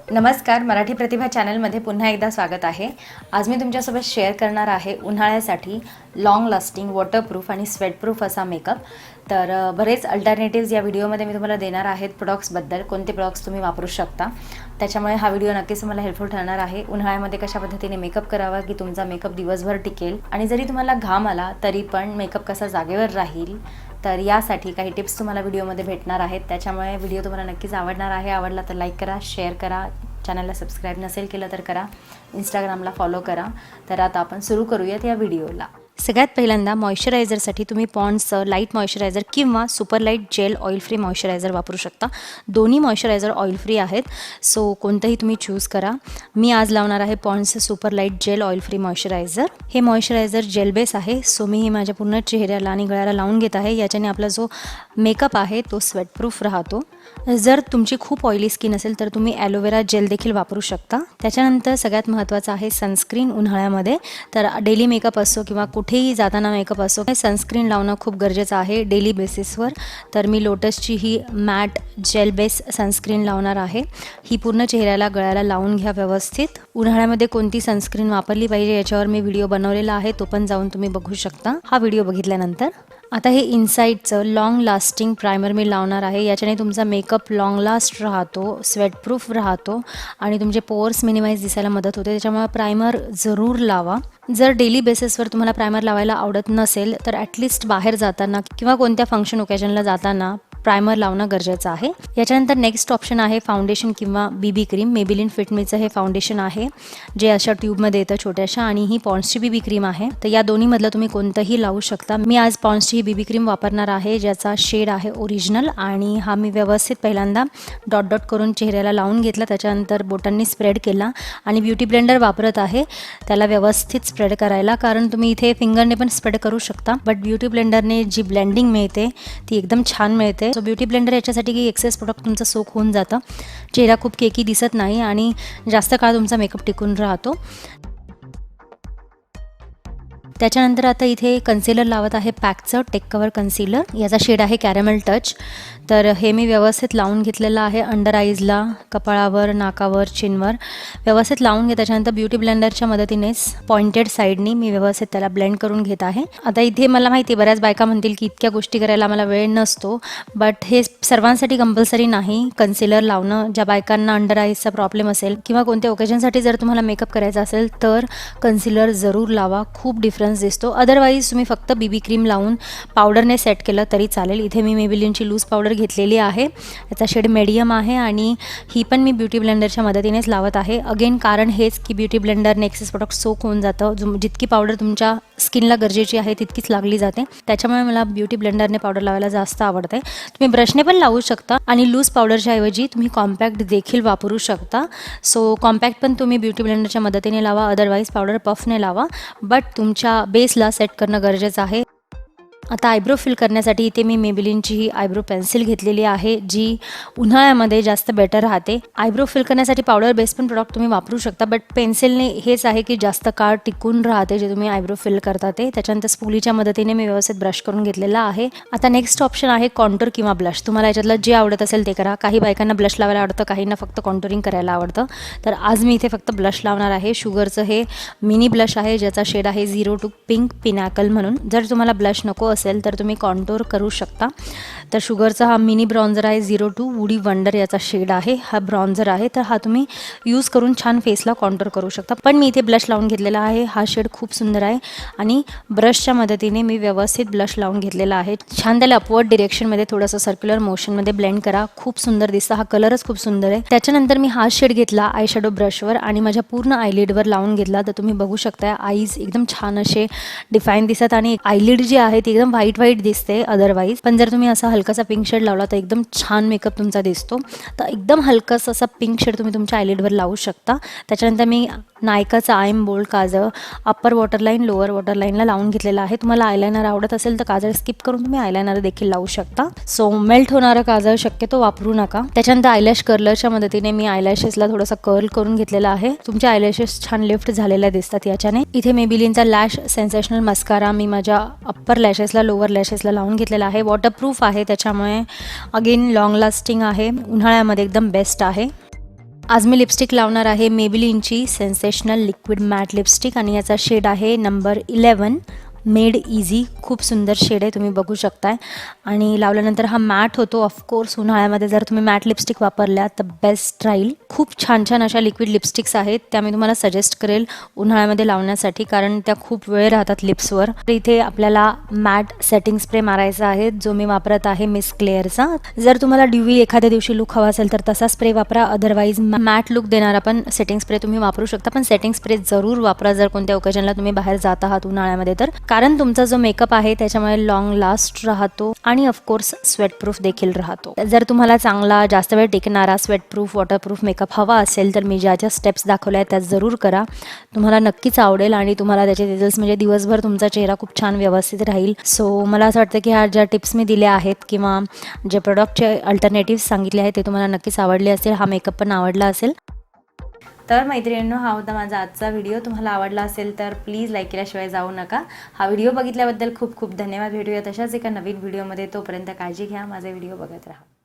नमस्कार, मराठी प्रतिभा चॅनलमध्ये पुन्हा एकदा स्वागत आहे। आज मी तुमच्यासोबत शेअर करणार आहे उन्हाळ्यासाठी लॉंग लास्टिंग वॉटरप्रूफ आणि स्वेटप्रूफ असा मेकअप। तर बरेच अल्टरनेटिव्स या व्हिडिओमध्ये मी तुम्हाला देणार आहेत प्रोडक्ट्सबद्दल, कोणते प्रोडक्ट्स तुम्ही वापरू शकता। त्याच्यामुळे हा व्हिडिओ नक्कीच तुम्हाला हेल्पफुल ठरणार आहे। उन्हाळ्यामध्ये कशा पद्धतीने मेकअप करावा की तुमचा मेकअप दिवसभर टिकेल आणि जरी तुम्हाला घाम आला तरी पण मेकअप कसा जागेवर राहील, तर यासाठी काही टिप्स तुम्हाला व्हिडिओमध्ये भेटणार आहेत। त्याच्यामुळे व्हिडिओ तुम्हाला नक्कीच आवडणार आहे। आवडला तर लाईक करा, शेअर करा, चॅनलला सबस्क्राइब नसेल केलं तर करा, इंस्टाग्रामला फॉलो करा। तर आता आपण सुरू करूयात या व्हिडिओला। सगळ्यात पहिल्यांदा मॉइश्चरायझरसाठी तुम्ही पॉन्ड्सचं लाईट मॉइश्चरायझर किंवा super light gel oil free moisturiser वापरू शकता। दोन्ही मॉइश्चरायझर ऑइल फ्री आहेत, सो कोणतंही तुम्ही चूज करा। मी आज लावणार आहे पॉन्ड्सचं super light gel oil free moisturiser. हे मॉइश्चरायझर जेल बेस आहे, सो मी हे माझ्या पूर्ण चेहऱ्याला आणि गळ्याला लावून घेत आहे। याच्याने आपला जो मेकअप आहे तो स्वेटप्रूफ राहतो। जर तुमची खूप ऑइली स्किन असेल तर तुम्ही ॲलोवेरा जेल देखील वापरू शकता। त्याच्यानंतर सगळ्यात महत्त्वाचं आहे सनस्क्रीन उन्हाळ्यामध्ये। तर डेली मेकअप असो किंवा कुठेही जाताना मेकअप असो, सनस्क्रीन लावणं खूप गरजेचं आहे डेली बेसिसवर। तर मी लोटसची ही मॅट जेल बेस सनस्क्रीन लावणार आहे। ही पूर्ण चेहऱ्याला गळ्याला लावून घ्या व्यवस्थित। उन्हाळ्यामध्ये कोणती सनस्क्रीन वापरली पाहिजे याच्यावर मी व्हिडिओ बनवलेला आहे, तो पण जाऊन तुम्ही बघू शकता हा व्हिडिओ बघितल्यानंतर। आता हे इनसाइडचं लॉंग लास्टिंग प्रायमर मी लावणार आहे। याच्याने तुमचा मेकअप लॉंग लास्ट राहतो, स्वेटप्रूफ राहतो आणि तुमचे पोअर्स मिनिमाइज दिसायला मदत होते। त्याच्यामुळे प्रायमर जरूर लावा। जर डेली बेसिसवर तुम्हाला प्रायमर लावायला आवडत नसेल तर ॲटलिस्ट बाहेर जाताना किंवा कोणत्या फंक्शन ओकेजनला जाताना प्रायमर लावणं गरजेचं आहे। याच्यानंतर नेक्स्ट ऑप्शन आहे फाउंडेशन किंवा बीबी क्रीम। मेबेलिन फिटमीचं हे फाउंडेशन आहे जे अशा ट्यूबमध्ये येतं छोट्याशा, आणि ही पॉन्ड्सची बीबी क्रीम आहे। तर या दोन्हीमधलं तुम्ही कोणतंही लावू शकता। मी आज पॉन्ड्सची ही बीबी क्रीम वापरणार आहे ज्याचा शेड आहे ओरिजिनल, आणि हा मी व्यवस्थित पहिल्यांदा डॉट डॉट करून चेहऱ्याला लावून घेतला। त्याच्यानंतर बोटांनी स्प्रेड केला आणि ब्युटी ब्लेंडर वापरत आहे त्याला व्यवस्थित स्प्रेड करायला, कारण तुम्ही इथे फिंगरने पण स्प्रेड करू शकता, बट ब्युटी ब्लेंडरने जी ब्लेंडिंग मिळते ती एकदम छान मिळते। सो ब्युटी ब्लेंडर याच्यासाठी की एक्सेस प्रोडक्ट तुमचं सोक होऊन जातं, चेहरा खूप केकी दिसत नाही आणि जास्त काळ तुमचा मेकअप टिकून राहतो। त्याच्यानंतर आता इथे कन्सिलर लावत आहे पॅकचं टेक कवर कन्सिलर। याचा शेड आहे कॅरेमल टच। तर हे मी व्यवस्थित लावून घेतलेलं आहे अंडर आईजला, कपाळावर, नाकावर, चिनवर व्यवस्थित लावून घे। त्याच्यानंतर ब्युटी ब्लेंडरच्या मदतीनेच पॉइंटेड साईडनी मी व्यवस्थित त्याला ब्लेंड करून घेत आहे। आता इथे मला माहिती आहे बऱ्याच बायका म्हणतील की इतक्या गोष्टी करायला मला वेळ नसतो, बट हे सर्वांसाठी कंपल्सरी नाही कन्सिलर लावणं। ज्या बायकांना अंडर आईजचा प्रॉब्लेम असेल किंवा कोणत्या ओकेजनसाठी जर तुम्हाला मेकअप करायचा असेल तर कन्सिलर जरूर लावा, खूप डिफरन्स दिसतो। अदरवाईज तुम्ही फक्त बीबी क्रीम लावून पावडरने सेट केलं तरी चालेल। इथे मी मेबेलिनची लूज पावडर घेतलेली आहे, याचा शेड मीडियम आहे आणि ही पण मी ब्युटी ब्लेंडरच्या मदतीनेच लावत आहे। अगेन कारण हेच की ब्युटी ब्लेंडरने एक्सेस प्रोडक्ट सोक होऊन जातं। जितकी पावडर तुमच्या स्किनला गरजेची आहे तितकीच लागली जाते, त्याच्यामुळे मला ब्युटी ब्लेंडरने पावडर लावायला जास्त आवडते। तुम्ही ब्रशने पण लावू शकता आणि लूज पावडरच्या ऐवजी तुम्ही कॉम्पॅक्ट देखील वापरू शकता। सो कॉम्पॅक्ट पण तुम्ही ब्युटी ब्लेंडरच्या मदतीने लावा, अदरवाईज पावडर पफने लावा, बट तुमच्या बेसला सेट करणं गरजेचं आहे। आता आयब्रो फिल करण्यासाठी इथे मी मेबेलिनची ही आयब्रो पेन्सिल घेतलेली आहे जी उन्हाळ्यामध्ये जास्त बेटर राहते। आयब्रो फिल करण्यासाठी पावडर बेस पण प्रोडक्ट तुम्ही वापरू शकता, बट पेन्सिलने हेच आहे की जास्त काळ टिकून राहते जे तुम्ही आयब्रो फिल करता ते। त्याच्यानंतर स्पूलीच्या मदतीने मी व्यवस्थित ब्रश करून घेतलेला आहे। आता नेक्स्ट ऑप्शन आहे कॉन्टूर किंवा ब्लश। तुम्हाला याच्यातलं जे आवडत असेल ते करा। काही बायकांना ब्लश लावायला आवडतं, काहींना फक्त कॉन्टूरिंग करायला आवडतं। तर आज मी इथे फक्त ब्लश लावणार आहे। शुगरचं हे मिनी ब्लश आहे ज्याचा शेड आहे 02 पिंक पिनॅकल म्हणून। जर तुम्हाला ब्लश नको असेल तर तुम्ही कॉन्टूर करू शकता। तर शुगरचा हा मिनी ब्रॉन्झर आहे 02 वुडी वंडर याचा शेड आहे, हा ब्रॉन्झर आहे। तर हा तुम्ही यूज करून छान फेसला कॉन्टूर करू शकता, पण मी इथे ब्लश लावून घेतलेला आहे। हा शेड खूप सुंदर आहे आणि ब्रशच्या मदतीने मी व्यवस्थित ब्लश लावून घेतलेला आहे। छान त्याला अपवर्ड डिरेक्शनमध्ये थोडंसं सर्क्युलर मोशनमध्ये ब्लेंड करा, खूप सुंदर दिसतं। हा कलरच खूप सुंदर आहे। त्याच्यानंतर मी हा शेड घेतला आय शॅडो ब्रशवर आणि माझ्या पूर्ण आयलिडवर लावून घेतला। तर तुम्ही बघू शकता आईज एकदम छान असे डिफाईन दिसत आणि आयलिड जी आहे ती एकदम व्हाईट दिसते अदरवाईज, पण जर तुम्ही असा हलकासा पिंक शेड लावला तर एकदम छान मेकअप तुमचा दिसतो। तर एकदम हलकासा असा पिंक शेड तुम्ही तुमच्या आयलिडवर लावू शकता। त्याच्यानंतर मी नायकाचा आयम बोल्ड काजळ अप्पर वॉटरलाईन लोअर वॉटरलाईनला लावून घेतलेला आहे। तुम्हाला आयलायनर आवडत असेल तर काजळ स्किप करून तुम्ही आयलायनर देखील लावू शकता। सो मेल्ट होणारा काजळ शक्यतो वापरू नका। त्याच्यानंतर आयलॅश कर्लरच्या मदतीने मी आयलॅशेसला थोडासा कर्ल करून घेतलेला आहे। तुमचे आयलॅशेस छान लिफ्ट झालेल्या दिसतात याच्याने। इथे मेबेलिनचा लॅश सेन्सेशनल मस्कारा मी माझ्या अप्पर लॅशेसला लोअर लॅशेसला लावून घेतलेला आहे। वॉटरप्रूफ आहे त्याच्यामुळे अगेन लॉंग लास्टिंग आहे, उन्हाळ्यामध्ये एकदम बेस्ट आहे। आज मी लिपस्टिक लावणार आहे मेबेलिनची सेन्सेशनल लिक्विड मॅट लिपस्टिक आणि याचा शेड आहे नंबर 11 मेड इझी. खूप सुंदर शेड आहे, तुम्ही बघू शकताय. आणि लावल्यानंतर हा मॅट होतो. ऑफकोर्स उन्हाळ्यामध्ये जर तुम्ही मॅट लिपस्टिक वापरल्या तर बेस्ट राहील. खूप छान छान अशा लिक्विड लिपस्टिक्स आहेत, त्या मी तुम्हाला सजेस्ट करेल उन्हाळ्यामध्ये लावण्यासाठी, कारण त्या खूप वेळ राहतात लिप्सवर. तर इथे आपल्याला मॅट सेटिंग स्प्रे मारायचा आहे, जो मी वापरत आहे मिस क्लेअरचा. जर तुम्हाला ड्यूवी एखाद्या दिवशी लुक हवा असेल तर तसा स्प्रे वापरा, अदरवाईज मॅट लुक देणारा पण सेटिंग स्प्रे तुम्ही वापरू शकता. पण सेटिंग स्प्रे जरूर वापरा जर कोणत्या ओकेजनला तुम्ही बाहेर जात आहात उन्हाळ्यामध्ये, तर कारण तुमचा जो मेकअप आहे त्याच्यामुळे लॉंग लास्ट राहतो आणि ऑफकोर्स स्वेटप्रूफ देखील राहतो. जर तुम्हाला चांगला जास्त वेळ टिकणारा स्वेटप्रूफ वॉटरप्रूफ मेकअप हवा असेल तर मी ज्या ज्या स्टेप्स दाखवल्या आहेत त्या जरूर करा. तुम्हाला नक्कीच आवडेल आणि तुम्हाला त्याचे रिझल्ट्स म्हणजे दिवसभर तुमचा चेहरा खूप छान व्यवस्थित राहील. सो मला असं वाटतं की ह्या ज्या टिप्स मी दिल्या आहेत किंवा जे प्रोडक्टचे अल्टरनेटिव्ह सांगितले आहेत ते तुम्हाला नक्कीच आवडले असेल. हा मेकअप पण आवडला असेल. तर मैत्रिणींनो, हा होता माझा आजचा व्हिडिओ. तुम्हाला आवडला असेल तर प्लीज लाईक केल्याशिवाय जाऊ नका. हा व्हिडिओ बघितल्याबद्दल खूप खूप धन्यवाद. भेटूया तशाच एका नवीन व्हिडिओमध्ये. तोपर्यंत काळजी घ्या. माझे व्हिडिओ बघत राहा.